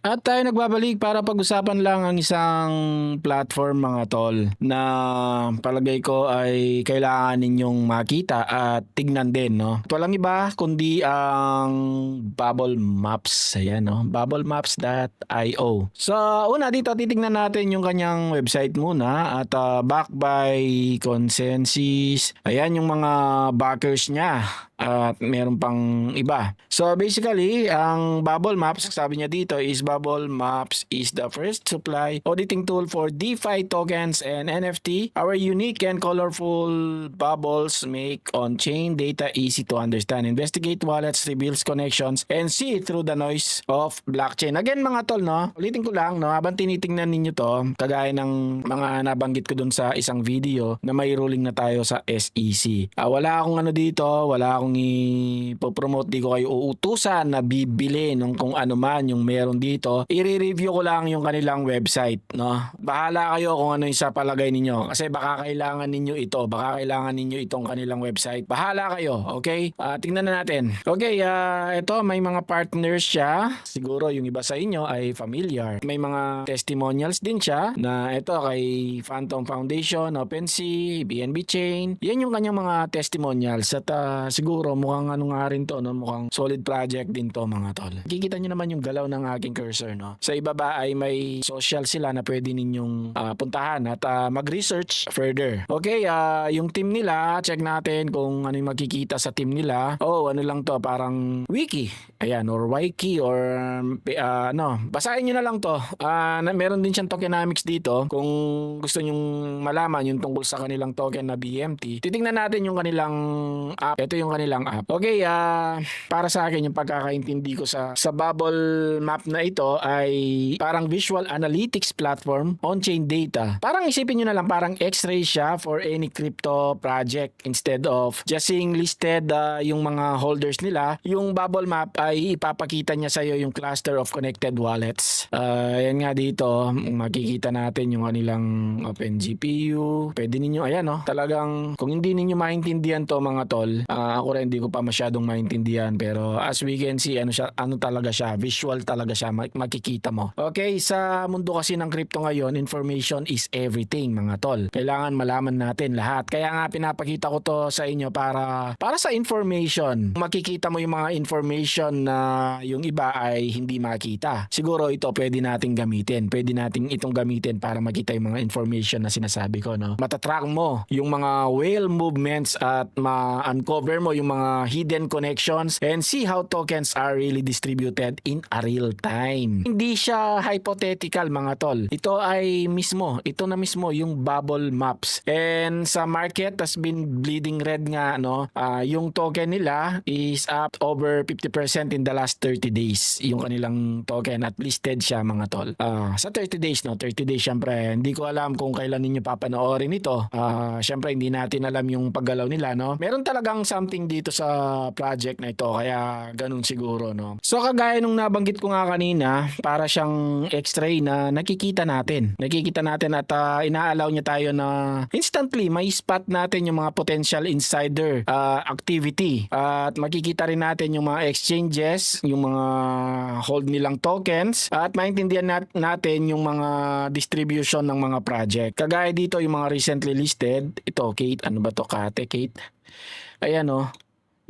At tayo nagbabalik para pag-usapan lang ang isang platform mga tol na palagay ko ay kailangan ninyong makita at tignan din, no? At walang iba kundi ang Bubble Maps. Ayan, no? Bubblemaps.io. So, una dito titignan natin yung kanyang website muna at backed by Consensus. Ayan yung mga backers niya at meron pang iba. So basically, ang Bubble Maps, sabi niya dito is Bubble Maps is the first supply auditing tool for DeFi tokens and NFT. Our unique and colorful bubbles make on-chain data easy to understand, investigate wallets, reveals connections, and see through the noise of blockchain. Again mga tol, no? Ulitin ko lang, no? Habang tinitingnan ninyo to, kagaya ng mga nabanggit ko dun sa isang video na may ruling na tayo sa SEC. Wala akong ano dito, wala akong ipopromote, di ko kayo uutusan na bibili nung kung ano man yung meron dito. I-review ko lang yung kanilang website, no? Bahala kayo kung ano yung sa palagay ninyo kasi baka kailangan ninyo ito, baka kailangan ninyo itong kanilang website. Bahala kayo, okay? Tingnan na natin. Okay, ito may mga partners siya. Siguro yung iba sa inyo ay familiar. May mga testimonials din siya na ito kay Phantom Foundation, OpenSea, BNB Chain. Yan yung kanyang mga testimonials at siguro mukhang ano nga rin to, no? Mukhang solid project din to mga tol. Kikita nyo naman yung galaw ng aking cursor, no? Sa ibaba ay may social sila na pwede ninyong puntahan at mag-research further. Okay, yung team nila, check natin kung ano yung makikita sa team nila. Ano lang to, parang wiki. Ayan, or wiki or basahin nyo na lang to. Meron din siyang tokenomics dito. Kung gusto nyong malaman yung tungkol sa kanilang token na BMT, titingnan natin yung kanilang app. Ito yung kanilang app. Okay, para sa akin yung pagkakaintindi ko sa Bubble Map na ito ay parang visual analytics platform on-chain data. Parang isipin nyo na lang, parang x-ray siya for any crypto project instead of just seeing listed yung mga holders nila. Yung Bubble Map ay ipapakita niya sa'yo yung cluster of connected wallets. Yan nga dito, makikita natin yung kanilang OpenGPU. Pwede ninyo, ayan talagang kung hindi ninyo maintindihan to mga tol, ako rin hindi ko pa masyadong maintindihan pero as we can see, ano talaga siya, visual talaga siya, makikita mo. Okay, sa mundo kasi ng crypto ngayon, information is everything mga tol. Kailangan malaman natin lahat. Kaya nga pinapakita ko to sa inyo para sa information. Makikita mo yung mga information na yung iba ay hindi makita. Siguro ito pwede nating gamitin. Pwede nating itong gamitin para makita yung mga information na sinasabi ko, no? Matatrack mo yung mga whale movements at ma-uncover mo yung mga hidden connections and see how tokens are really distributed in a real time. Hindi siya hypothetical mga tol. Ito na mismo yung Bubble Maps. And sa market has been bleeding red nga, no? Yung token nila is up over 50% in the last 30 days. Yung kanilang token at listed siya mga tol. Sa 30 days, no? 30 days syempre. Hindi ko alam kung kailan ninyo papanoorin ito. Syempre hindi natin alam yung paggalaw nila, no? Meron talagang something dito sa project na ito kaya ganun siguro, no? So kagaya nung nabanggit ko nga kanina, para siyang x-ray na nakikita natin at inaalaw niya tayo na instantly may spot natin yung mga potential insider activity at makikita rin natin yung mga exchanges, yung mga hold nilang tokens at maintindihan natin yung mga distribution ng mga project. Kagaya dito yung mga recently listed, ito Kate, ano ba to, Kate? Ayan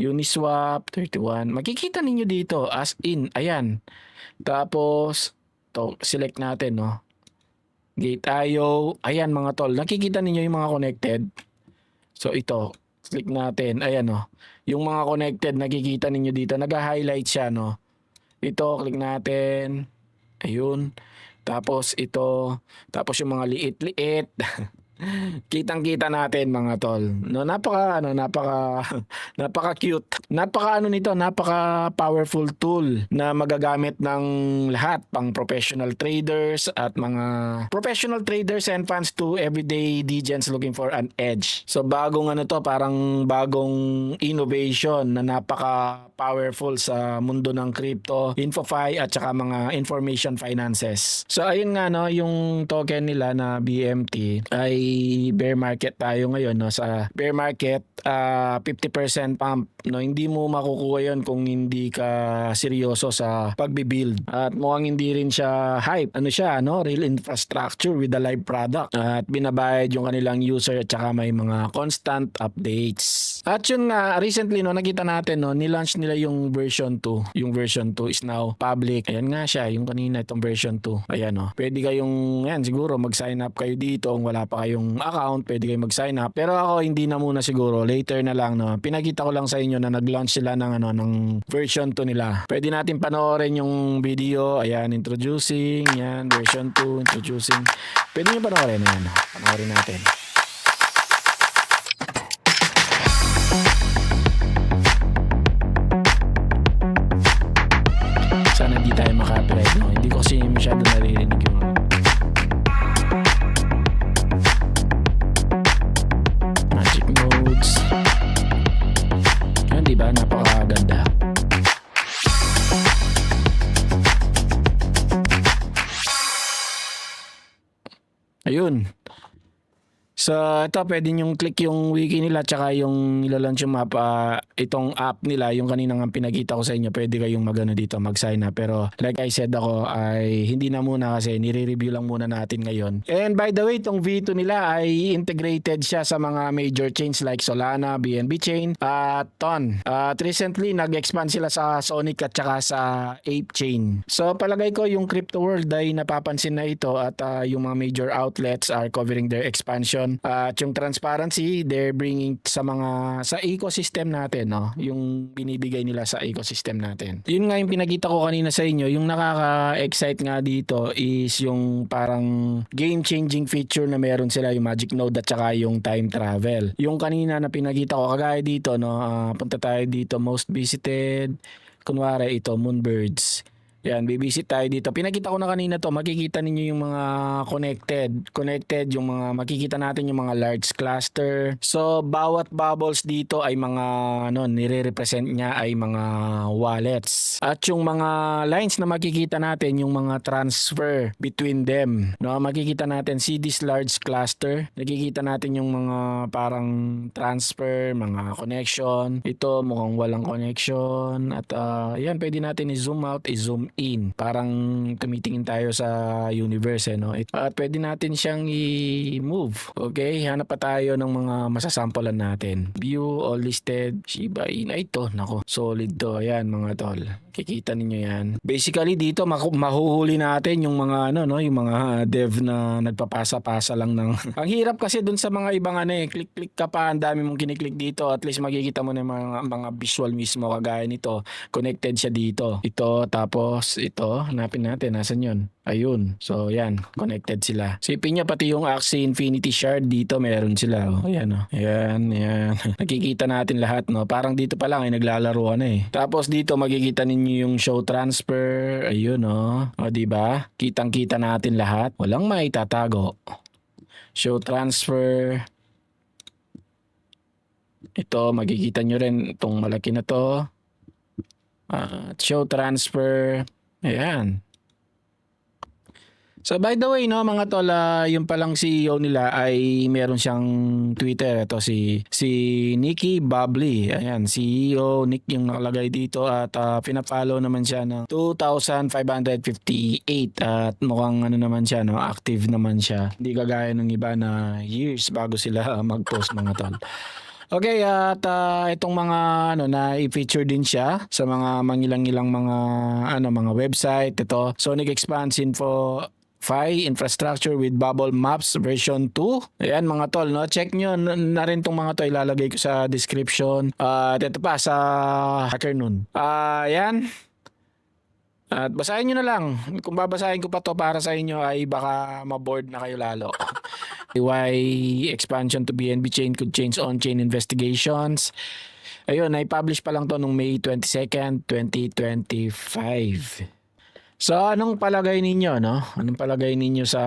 Uniswap 31. Makikita ninyo dito as in, ayan. Tapos select natin, Gate.io, ayan mga tol. Nakikita ninyo yung mga connected. So ito, click natin, ayan yung mga connected nakikita ninyo dito, nag-highlight siya, Ito, click natin. Ayun. Tapos ito, tapos yung mga liit-liit. Kitang-kita natin mga tol. Napaka cute. Napaka powerful tool na magagamit ng lahat, pang professional traders at mga professional traders and fans to everyday degens looking for an edge. So bagong parang bagong innovation na napaka powerful sa mundo ng crypto, InfoFi at saka mga information finances. So ayun nga yung token nila na BMT ay bear market tayo ngayon, no? Sa bear market, 50% pump, no? Hindi mo makukuha yon kung hindi ka seryoso sa pagbibuild. At mukhang hindi rin siya hype. Ano siya, no? Real infrastructure with a live product. At binabayad yung kanilang user at saka may mga constant updates. At yun nga, recently, no, nakita natin, no, nilaunch nila yung version 2. Yung version 2 is now public. Ayan nga siya, yung kanina itong version 2. Ayan, no. Pwede kayong, yan, siguro mag-sign up kayo dito. Kung wala pa kayong account, pwede kayong mag-sign up. Pero ako, hindi na muna siguro. Later na lang, no. Pinakita ko lang sa inyo na nag-launch sila ng, ng version 2 nila. Pwede natin panoorin yung video. Ayan, introducing. Yan, version 2, introducing. Pwede nyo panoorin. Ayan, panoorin natin. Sana di tayo maka-copyright, no? Hindi ko kasi masyado naririnig yung magic modes. Yan, diba? Napakaganda. Ayun. So, ito pwede nyo click yung wiki nila tsaka yung ilalunch yung map. Itong app nila, yung kaninang pinakita ko sa inyo, pwede kayong magano dito, mag-sign up. Pero like I said ako, ay hindi na muna kasi nire-review lang muna natin ngayon. And by the way, itong V2 nila ay integrated siya sa mga major chains like Solana, BNB Chain, at Ton. At recently, nag-expand sila sa Sonic at saka sa Ape Chain. So, palagay ko yung crypto world ay napapansin na ito at yung mga major outlets are covering their expansion. At yung transparency, they're bringing sa ecosystem natin, no? Yung binibigay nila sa ecosystem natin. Yun nga yung pinakita ko kanina sa inyo, yung nakaka-excite nga dito is yung parang game-changing feature na meron sila, yung Magic Node at saka yung time travel. Yung kanina na pinakita ko, kagaya dito, no? Punta tayo dito, most visited. Kunwari ito, Moonbirds. Yan, bibisit tayo dito. Pinakita ko na kanina to, makikita ninyo yung mga connected, yung mga makikita natin yung mga large cluster. So, bawat bubbles dito ay mga nire-represent niya ay mga wallets. At yung mga lines na makikita natin, yung mga transfer between them. No, makikita natin see this large cluster. Nakikita natin yung mga parang transfer, mga connection. Ito mukhang walang connection at yan, pwede natin i-zoom out, i-zoom in. Parang tumitingin tayo sa universe, no? At pwede natin siyang i-move. Okay? Hanap pa tayo ng mga masasampulan natin. View, all listed, Shiba Inu. Ito, nako, solid to. Ayan, mga tol. Kikita ninyo yan. Basically, dito mahuhuli natin yung mga yung mga dev na nagpapasa-pasa lang ng... Ang hirap kasi dun sa mga ibang click-click ka pa, ang dami mong kiniklik dito. At least makikita mo na yung mga visual mismo kagaya nito. Connected siya dito. Ito, tapos ito, hanapin natin, nasan yun? Ayun. So, yan. Connected sila. Sipin nyo, pati yung Axie Infinity Shard dito, meron sila. Oh. Ayan, oh. Ayan, ayan. Nakikita natin lahat, no? Parang dito pa lang ay naglalaro Tapos dito, makikita ninyo yung show transfer. Ayun, oh. O, diba? Kitang-kita natin lahat. Walang maitatago. Show transfer. Ito, makikita nyo rin itong malaki na to. Show transfer. Ayan. So by the way, no, mga tol, yung palang CEO nila ay meron siyang Twitter. Ito si Nicky Bubbly. Ayan, CEO Nick yung nakalagay dito at pina-follow naman siya ng 2,558 at mukhang naman siya, no, active naman siya. Hindi kagaya ng iba na years bago sila mag-post, mga tol. Okay, at itong mga na i-feature din siya sa mga mangilang-ilang mga mga website. Ito, Sonic Expanse Info Fi Infrastructure with Bubble Maps version 2. Ayan, mga tol, no? Check nyo na rin tong mga to, ilalagay ko sa description. At ito pa sa HackerNoon. Ayan. At basahin nyo na lang. Kung babasahin ko pa to para sa inyo ay baka maboard na kayo lalo. Why expansion to BNB chain could change on-chain investigations. Ayun, na-publish pa lang to nung May 22nd, 2025. So anong palagay ninyo, no? Anong palagay ninyo sa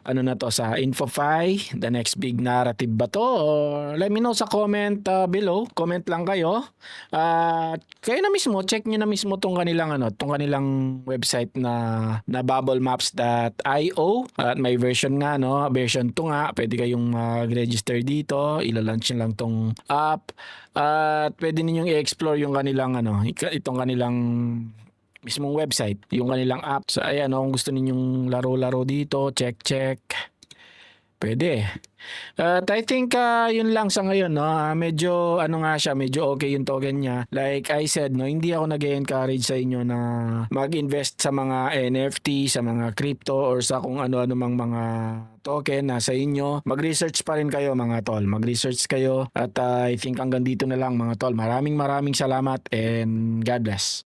ano na 'to, sa InfoFi, the next big narrative ba 'to? Or let me know sa comment below. Comment lang kayo. At kayo na mismo, check niyo na mismo 'tong kanilang ano, 'tong kanilang website na bubblemaps.io at may version nga, no? Version 2 nga. Pwede kayong mag-register dito. Ila-launch niyo lang 'tong app at pwede ninyong i-explore yung kanilang ano, itong kanilang mismong website, yung kanilang app. So ayan, kung gusto ninyong laro-laro dito, check. Pwede. At I think yun lang sa ngayon, no. Medyo ano nga siya, medyo okay yung token niya. Like I said, no, hindi ako nag-encourage sa inyo na mag-invest sa mga NFT, sa mga crypto or sa kung ano-ano mang mga token na sa inyo. Mag-research pa rin kayo mga tol. Mag-research kayo at I think hanggang dito na lang mga tol. Maraming salamat and God bless.